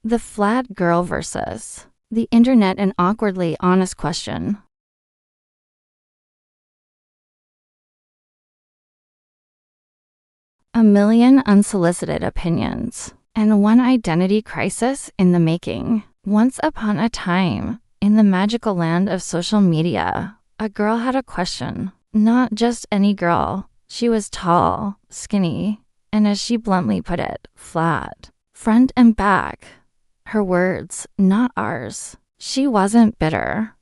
The flat girl versus the internet, an awkwardly honest question. A million unsolicited opinions, and one identity crisis in the making. Once upon a time, in the magical land of social media, a girl had a question. Not just any girl. She was tall, skinny, and as she bluntly put it, flat. Front and back. Her words, not ours. She wasn't bitter.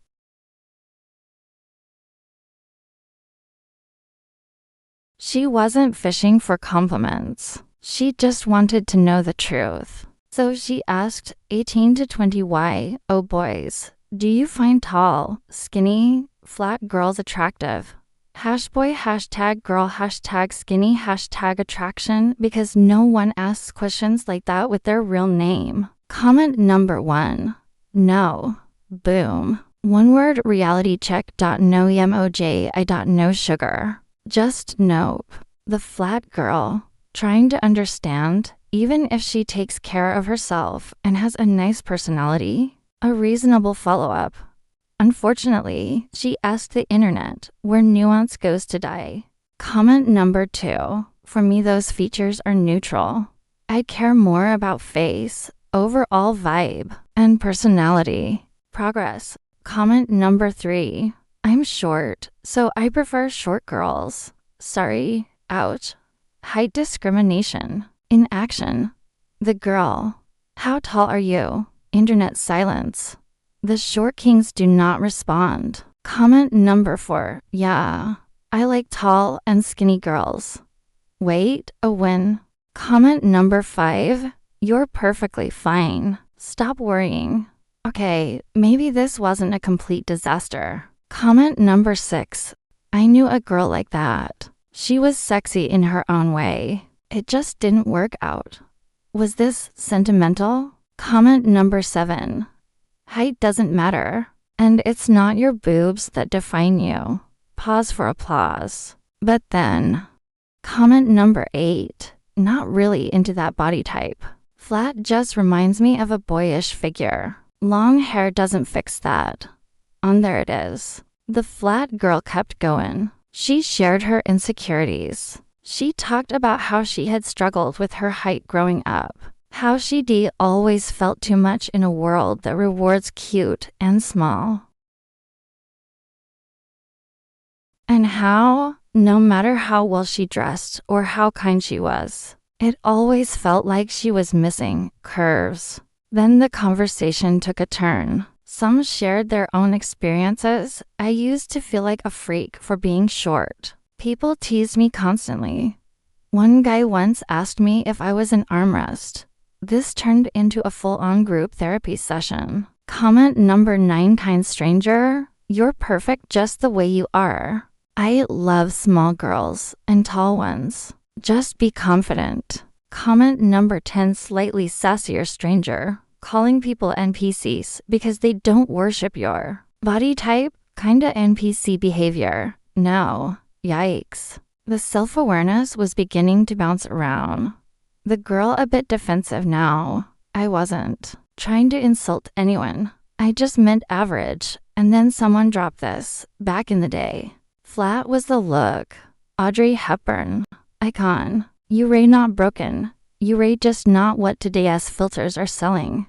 She wasn't fishing for compliments. She just wanted to know the truth. So she asked 18 to 20 oh boys, do you find tall, skinny, flat girls attractive? Hashboy, #girl, #skinny, #attraction, because no one asks questions like that with their real name. Comment number 1. No. Boom. One word reality check. No emoji. No sugar. Just nope. The flat girl, trying to understand, even if she takes care of herself and has a nice personality, a reasonable follow-up. Unfortunately, she asked the internet, where nuance goes to die. Comment number 2. For me, those features are neutral. I care more about face, overall vibe, and personality. Progress. Comment number 3. I'm short, so I prefer short girls. Sorry. Ouch. Height discrimination. In action. The girl. How tall are you? Internet silence. The short kings do not respond. Comment number 4. Yeah. I like tall and skinny girls. Wait, a win. Comment number 5. You're perfectly fine. Stop worrying. Okay, maybe this wasn't a complete disaster. Comment number 6. I knew a girl like that. She was sexy in her own way. It just didn't work out. Was this sentimental? Comment number 7. Height doesn't matter, and it's not your boobs that define you. Pause for applause. But then, comment number 8. Not really into that body type. Flat just reminds me of a boyish figure. Long hair doesn't fix that. On there it is. The flat girl kept going. She shared her insecurities. She talked about how she had struggled with her height growing up. How she always felt too much in a world that rewards cute and small. And how, no matter how well she dressed or how kind she was, it always felt like she was missing curves. Then the conversation took a turn. Some shared their own experiences. I used to feel like a freak for being short. People teased me constantly. One guy once asked me if I was an armrest. This turned into a full-on group therapy session. Comment number 9. Kind stranger, you're perfect just the way you are. I love small girls and tall ones. Just be confident. Comment number 10. Slightly sassier stranger, calling people NPCs because they don't worship your body type. Kinda NPC behavior. No. Yikes. The self-awareness was beginning to bounce around. The girl a bit defensive now. I wasn't trying to insult anyone. I just meant average. And then someone dropped this. Back in the day. Flat was the look. Audrey Hepburn. Icon. You ray not broken. You ray just not what today's filters are selling.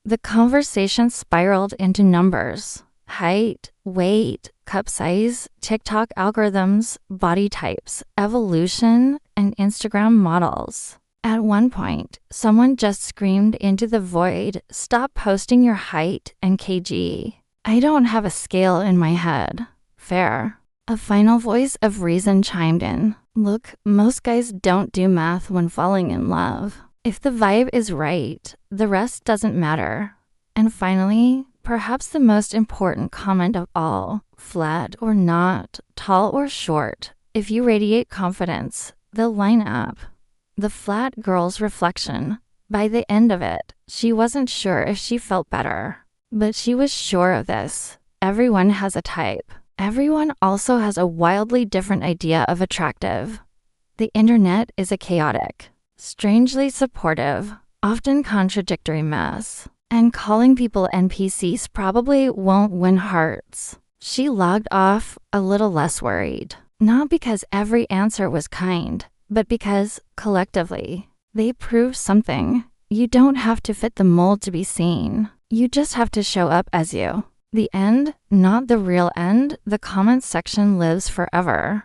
The conversation spiraled into numbers. Height, weight, cup size, TikTok algorithms, body types, evolution, and Instagram models. At one point, someone just screamed into the void, "Stop posting your height and kg." I don't have a scale in my head. Fair. A final voice of reason chimed in. Look, most guys don't do math when falling in love. If the vibe is right, the rest doesn't matter. And finally, perhaps the most important comment of all, flat or not, tall or short, if you radiate confidence, they'll line up. The flat girl's reflection. By the end of it, she wasn't sure if she felt better. But she was sure of this. Everyone has a type. Everyone also has a wildly different idea of attractive. The internet is a chaotic, Strangely supportive, often contradictory mess. And calling people NPCs probably won't win hearts. She logged off a little less worried. Not because every answer was kind, but because, collectively, they proved something. You don't have to fit the mold to be seen. You just have to show up as you. The end, not the real end, the comments section lives forever.